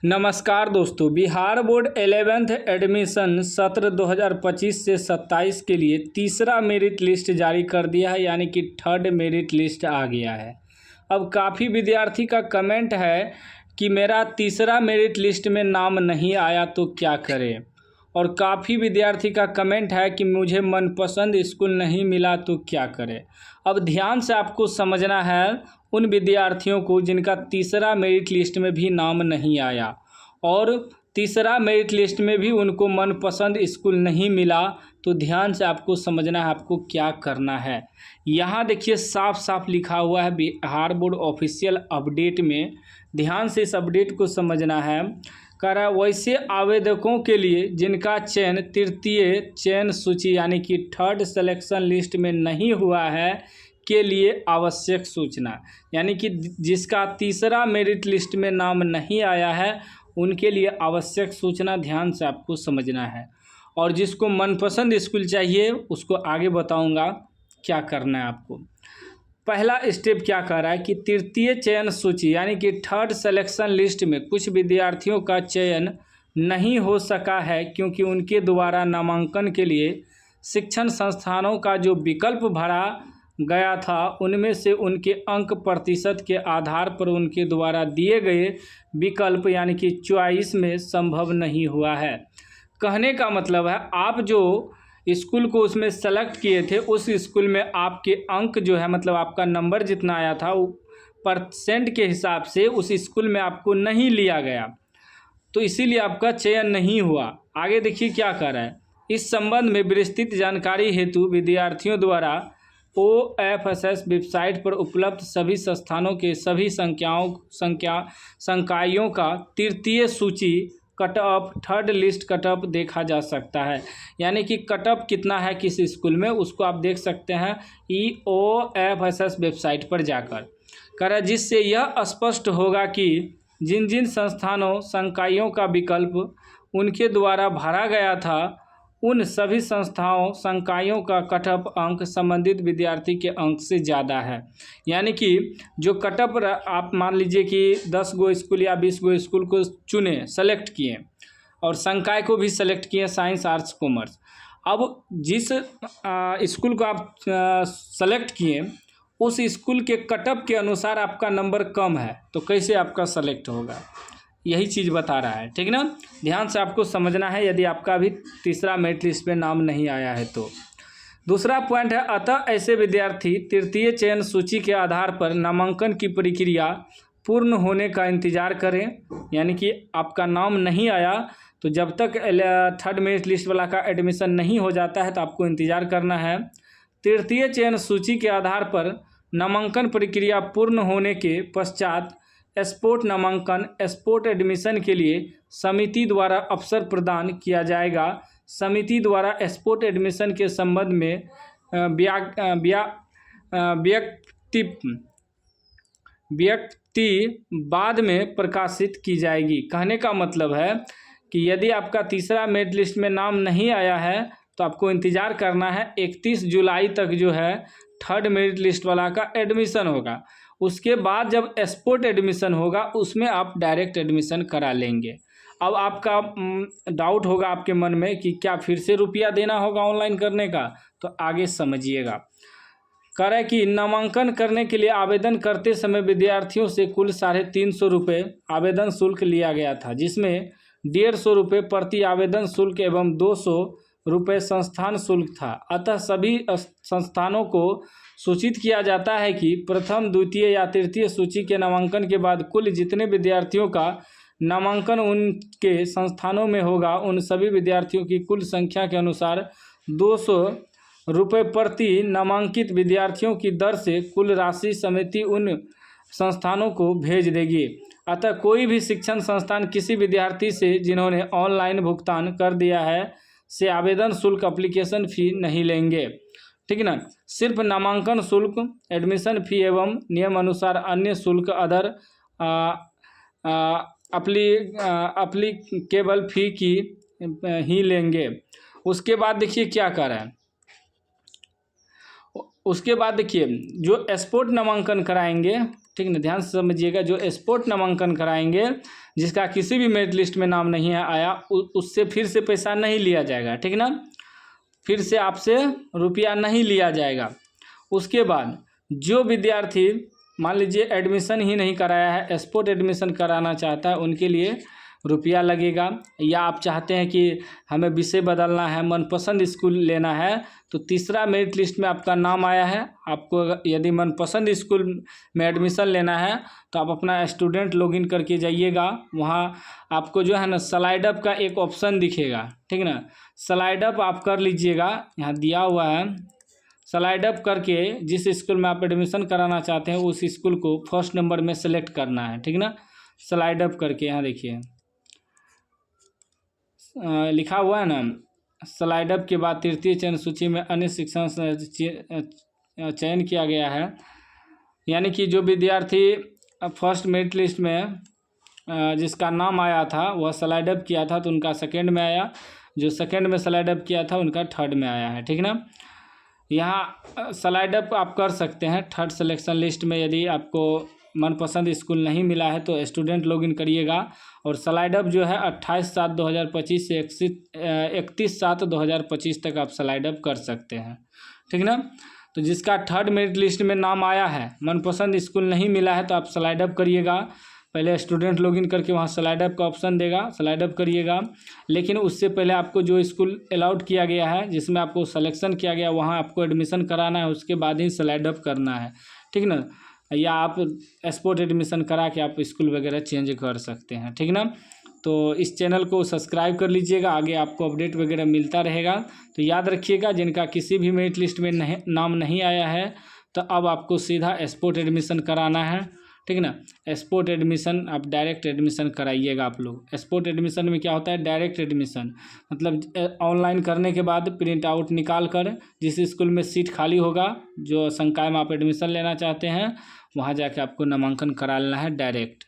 नमस्कार दोस्तों, Bihar board 11th admission सत्र 2025 से 27 के लिए तीसरा मेरिट लिस्ट जारी कर दिया है, यानी कि थर्ड मेरिट लिस्ट आ गया है। अब काफ़ी विद्यार्थी का कमेंट है कि मेरा तीसरा मेरिट लिस्ट में नाम नहीं आया तो क्या करें, और काफ़ी विद्यार्थी का कमेंट है कि मुझे मनपसंद स्कूल नहीं मिला तो क्या करें। अब ध्यान से आपको समझना है उन विद्यार्थियों को जिनका तीसरा मेरिट लिस्ट में भी नाम नहीं आया और तीसरा मेरिट लिस्ट में भी उनको मनपसंद स्कूल नहीं मिला, तो ध्यान से आपको समझना है आपको क्या करना है। यहाँ देखिए साफ साफ लिखा हुआ है बिहार बोर्ड ऑफिशियल अपडेट में, ध्यान से इस अपडेट को समझना है। कह रहा है वैसे आवेदकों के लिए जिनका चयन तृतीय चयन सूची यानी कि थर्ड सिलेक्शन लिस्ट में नहीं हुआ है के लिए आवश्यक सूचना, यानी कि जिसका तीसरा मेरिट लिस्ट में नाम नहीं आया है उनके लिए आवश्यक सूचना ध्यान से आपको समझना है। और जिसको मनपसंद स्कूल चाहिए उसको आगे बताऊंगा क्या करना है आपको। पहला स्टेप क्या कर रहा है कि तृतीय चयन सूची यानी कि थर्ड सिलेक्शन लिस्ट में कुछ विद्यार्थियों का चयन नहीं हो सका है क्योंकि उनके द्वारा नामांकन के लिए शिक्षण संस्थानों का जो विकल्प भरा गया था उनमें से उनके अंक प्रतिशत के आधार पर उनके द्वारा दिए गए विकल्प यानी कि चॉइस में संभव नहीं हुआ है। कहने का मतलब है आप जो स्कूल को उसमें सेलेक्ट किए थे उस स्कूल में आपके अंक जो है मतलब आपका नंबर जितना आया था वो परसेंट के हिसाब से उस स्कूल में आपको नहीं लिया गया, तो इसीलिए आपका चयन नहीं हुआ। आगे देखिए क्या कर रहा है। इस संबंध में विस्तृत जानकारी हेतु विद्यार्थियों द्वारा OFSS वेबसाइट पर उपलब्ध सभी संस्थानों के सभी संकायों का तृतीय सूची cut off third list cut off देखा जा सकता है, यानी कि कट ऑफ कितना है किस स्कूल में उसको आप देख सकते हैं OFSS वेबसाइट पर जाकर कर, जिससे यह स्पष्ट होगा कि जिन जिन संस्थानों संकायों का विकल्प उनके द्वारा भरा गया था उन सभी संस्थाओं संकायों का कट ऑफ अंक संबंधित विद्यार्थी के अंक से ज़्यादा है। यानी कि जो कट ऑफ आप मान लीजिए कि 10 गो स्कूल या 20 गो स्कूल को चुने सेलेक्ट किए और संकाय को भी सेलेक्ट किए साइंस आर्ट्स कॉमर्स। अब जिस स्कूल को आप सेलेक्ट किए उस स्कूल के कट ऑफ के अनुसार आपका नंबर कम है तो कैसे आपका सेलेक्ट होगा, यही चीज़ बता रहा है, ठीक ना। ध्यान से आपको समझना है यदि आपका भी तीसरा मेरिट लिस्ट में नाम नहीं आया है तो। दूसरा पॉइंट है अतः ऐसे विद्यार्थी तृतीय चयन सूची के आधार पर नामांकन की प्रक्रिया पूर्ण होने का इंतजार करें, यानी कि आपका नाम नहीं आया तो जब तक थर्ड मेरिट लिस्ट वाला का एडमिशन नहीं हो जाता है तो आपको इंतज़ार करना है। तृतीय चयन सूची के आधार पर नामांकन प्रक्रिया पूर्ण होने के पश्चात स्पोर्ट नामांकन स्पोर्ट एडमिशन के लिए समिति द्वारा अवसर प्रदान किया जाएगा। समिति द्वारा स्पोर्ट एडमिशन के संबंध में व्यक्ति बाद में प्रकाशित की जाएगी। कहने का मतलब है कि यदि आपका तीसरा मेरिट लिस्ट में नाम नहीं आया है तो आपको इंतज़ार करना है 31 जुलाई तक जो है थर्ड मेरिट लिस्ट वाला का एडमिशन होगा। उसके बाद जब स्पोर्ट एडमिशन होगा उसमें आप डायरेक्ट एडमिशन करा लेंगे। अब आपका डाउट होगा आपके मन में कि क्या फिर से रुपया देना होगा ऑनलाइन करने का, तो आगे समझिएगा। कह रहा है कि नामांकन करने के लिए आवेदन करते समय विद्यार्थियों से कुल 350 रुपये आवेदन शुल्क लिया गया था, जिसमें 150 रुपये प्रति आवेदन शुल्क एवं 200 रुपये संस्थान शुल्क था। अतः सभी संस्थानों को सूचित किया जाता है कि प्रथम द्वितीय या तृतीय सूची के नामांकन के बाद कुल जितने विद्यार्थियों का नामांकन उनके संस्थानों में होगा उन सभी विद्यार्थियों की कुल संख्या के अनुसार 200 रुपये प्रति नामांकित विद्यार्थियों की दर से कुल राशि समिति उन संस्थानों को भेज देगी। अतः कोई भी शिक्षण संस्थान किसी विद्यार्थी से जिन्होंने ऑनलाइन भुगतान कर दिया है से आवेदन शुल्क एप्लीकेशन फ़ी नहीं लेंगे, ठीक ना। सिर्फ नामांकन शुल्क एडमिशन फ़ी एवं नियम अनुसार अन्य शुल्क अदर एप्लीकेबल फ़ी की ही लेंगे। उसके बाद देखिए क्या कर रहा है। उसके बाद देखिए जो स्पोर्ट नामांकन कराएंगे, ठीक ना, ध्यान से समझिएगा, जो स्पोर्ट नामांकन कराएंगे जिसका किसी भी मेरिट लिस्ट में नाम नहीं आया उससे फिर से पैसा नहीं लिया जाएगा, ठीक ना, फिर से आपसे रुपया नहीं लिया जाएगा। उसके बाद जो विद्यार्थी मान लीजिए एडमिशन ही नहीं कराया है, स्पोर्ट एडमिशन कराना चाहता है, उनके लिए रुपया लगेगा। या आप चाहते हैं कि हमें विषय बदलना है, मनपसंद स्कूल लेना है, तो तीसरा मेरिट लिस्ट में आपका नाम आया है, आपको यदि मनपसंद स्कूल में एडमिशन लेना है तो आप अपना स्टूडेंट लॉगिन करके जाइएगा। वहाँ आपको जो है ना स्लाइड अप का एक ऑप्शन दिखेगा, ठीक ना, स्लाइड अप आप कर लीजिएगा, यहाँ दिया हुआ है। स्लाइड अप करके जिस स्कूल में आप एडमिशन कराना चाहते हैं उस स्कूल को फर्स्ट नंबर में सेलेक्ट करना है, ठीक ना। स्लाइड अप करके यहाँ देखिए लिखा हुआ है ना, स्लाइड अप के बाद तृतीय चयन सूची में अन्य शिक्षण चयन किया गया है। यानी कि जो विद्यार्थी फर्स्ट मेरिट लिस्ट में जिसका नाम आया था वह स्लाइड अप किया था तो उनका सेकंड में आया, जो सेकंड में स्लाइड अप किया था उनका थर्ड में आया है, ठीक ना। यहाँ स्लाइड अप आप कर सकते हैं थर्ड सिलेक्शन लिस्ट में। यदि आपको मनपसंद स्कूल नहीं मिला है तो स्टूडेंट लॉगिन करिएगा और स्लाइड अप जो है 28/7/2025 से 31/7/2025 तक आप स्लाइड अप कर सकते हैं, ठीक ना। तो जिसका थर्ड मेरिट लिस्ट में नाम आया है, मनपसंद स्कूल नहीं मिला है, तो आप स्लाइड अप करिएगा। पहले स्टूडेंट लॉगिन करके वहाँ स्लाइड अप का ऑप्शन देगा, स्लाइड अप करिएगा। लेकिन उससे पहले आपको जो स्कूल अलाउड किया गया है, जिसमें आपको सिलेक्शन किया गया, वहाँ आपको एडमिशन कराना है, उसके बाद ही स्लाइड अप करना है, ठीक ना। या आप स्पोर्ट एडमिशन करा के आप स्कूल वगैरह चेंज कर सकते हैं, ठीक ना। तो इस चैनल को सब्सक्राइब कर लीजिएगा, आगे आपको अपडेट वगैरह मिलता रहेगा। तो याद रखिएगा, जिनका किसी भी मेरिट लिस्ट में नाम नहीं आया है तो अब आपको सीधा स्पोर्ट एडमिशन कराना है, ठीक ना। स्पोर्ट एडमिशन आप डायरेक्ट एडमिशन कराइएगा। आप लोग स्पोर्ट एडमिशन में क्या होता है, डायरेक्ट एडमिशन मतलब ऑनलाइन करने के बाद प्रिंट आउट निकाल कर जिस स्कूल में सीट खाली होगा, जो संकाय में आप एडमिशन लेना चाहते हैं, वहाँ जाके आपको नामांकन करा लेना है डायरेक्ट।